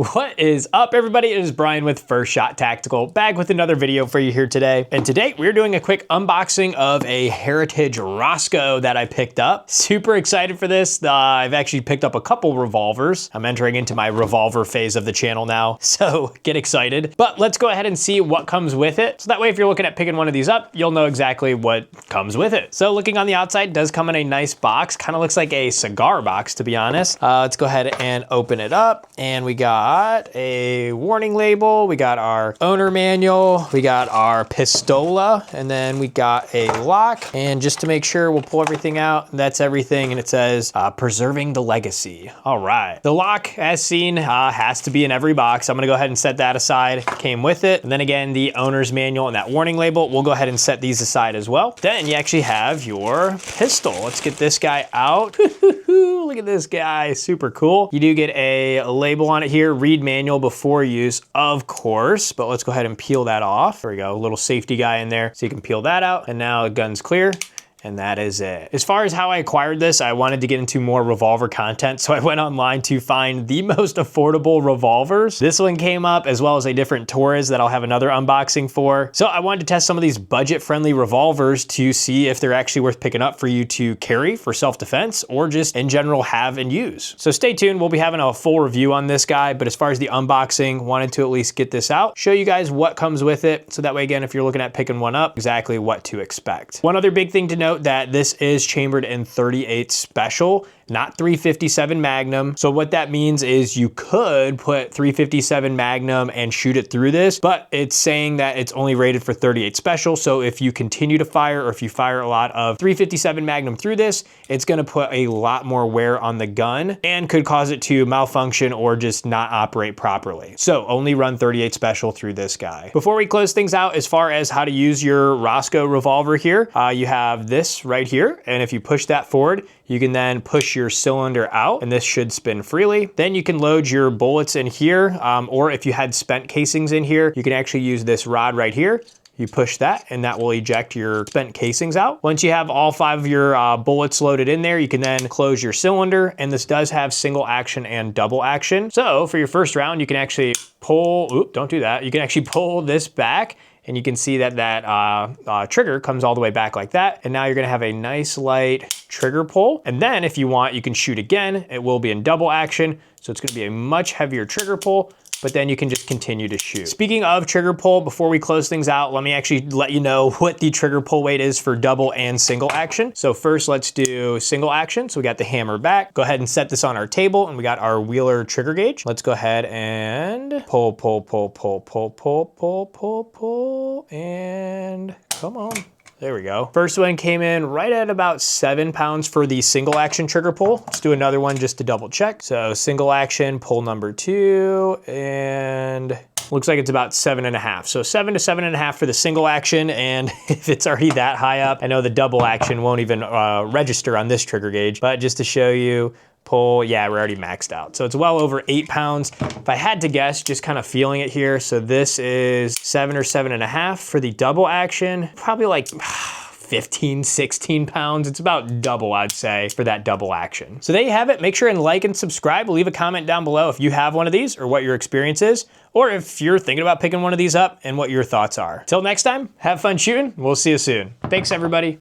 What is up, everybody? It is Brian with First Shot Tactical, back with another video for you here today. And today we're doing a quick unboxing of a Heritage Roscoe that I picked up. Super excited for this. I've actually picked up a couple revolvers. I'm entering into my revolver phase of the channel now, so get excited. But let's go ahead and see what comes with it. So that way, if you're looking at picking one of these up, you'll know exactly what comes with it. So looking on the outside, it does come in a nice box. Kind of looks like a cigar box, to be honest. Let's go ahead and open it up. And we got a warning label, we got our owner manual, we got our pistola, and then we got a lock. And just to make sure, we'll pull everything out. That's everything, and it says preserving the legacy. All right, the lock, as seen, has to be in every box. I'm gonna go ahead and set that aside. Came with it. And then again, the owner's manual and that warning label, we'll go ahead and set these aside as well. Then you actually have your pistol. Let's get this guy out. Look at this guy, super cool. You do get a label on it here, read manual before use, of course, but let's go ahead and peel that off. There we go, a little safety guy in there, so you can peel that out, and now the gun's clear. And that is it. As far as how I acquired this, I wanted to get into more revolver content, so I went online to find the most affordable revolvers. This one came up, as well as a different Taurus that I'll have another unboxing for. So I wanted to test some of these budget-friendly revolvers to see if they're actually worth picking up for you to carry for self-defense, or just in general have and use. So stay tuned, we'll be having a full review on this guy, but as far as the unboxing, wanted to at least get this out, show you guys what comes with it, so that way, again, if you're looking at picking one up, exactly what to expect. One other big thing to note, that this is chambered in 38 special, not 357 Magnum. So what that means is you could put 357 Magnum and shoot it through this, but it's saying that it's only rated for 38 special. So if you continue to fire, or if you fire a lot of 357 Magnum through this, it's gonna put a lot more wear on the gun and could cause it to malfunction or just not operate properly. So only run 38 special through this guy. Before we close things out, as far as how to use your Roscoe revolver here, you have this right here. And if you push that forward, you can then push your cylinder out, and this should spin freely. Then you can load your bullets in here, or if you had spent casings in here, you can actually use this rod right here. You push that, and that will eject your spent casings out. Once you have all 5 of your bullets loaded in there, you can then close your cylinder, and this does have single action and double action. So for your first round, you can actually pull, don't do that. You can actually pull this back, and you can see that that trigger comes all the way back like that. And now you're gonna have a nice light trigger pull. And then if you want, you can shoot again. It will be in double action. So it's gonna be a much heavier trigger pull, but then you can just continue to shoot. Speaking of trigger pull, before we close things out, let me actually let you know what the trigger pull weight is for double and single action. So first, let's do single action. So we got the hammer back. Go ahead and set this on our table, and we got our Wheeler trigger gauge. Let's go ahead and pull, pull, pull, pull, pull, pull, pull, pull, pull, and come on. There we go. First one came in right at about 7 pounds for the single action trigger pull. Let's do another one just to double check. So single action, pull number 2, and looks like it's about 7.5. So 7 to 7.5 for the single action. And if it's already that high up, I know the double action won't even register on this trigger gauge, but just to show you, pull, yeah, we're already maxed out. So it's well over 8 pounds. If I had to guess, just kind of feeling it here. So this is 7 or 7.5 for the double action, probably like 15, 16 pounds. It's about double, I'd say, for that double action. So there you have it. Make sure and like and subscribe. Leave a comment down below if you have one of these or what your experience is, or if you're thinking about picking one of these up and what your thoughts are. Till next time, have fun shooting. We'll see you soon. Thanks, everybody.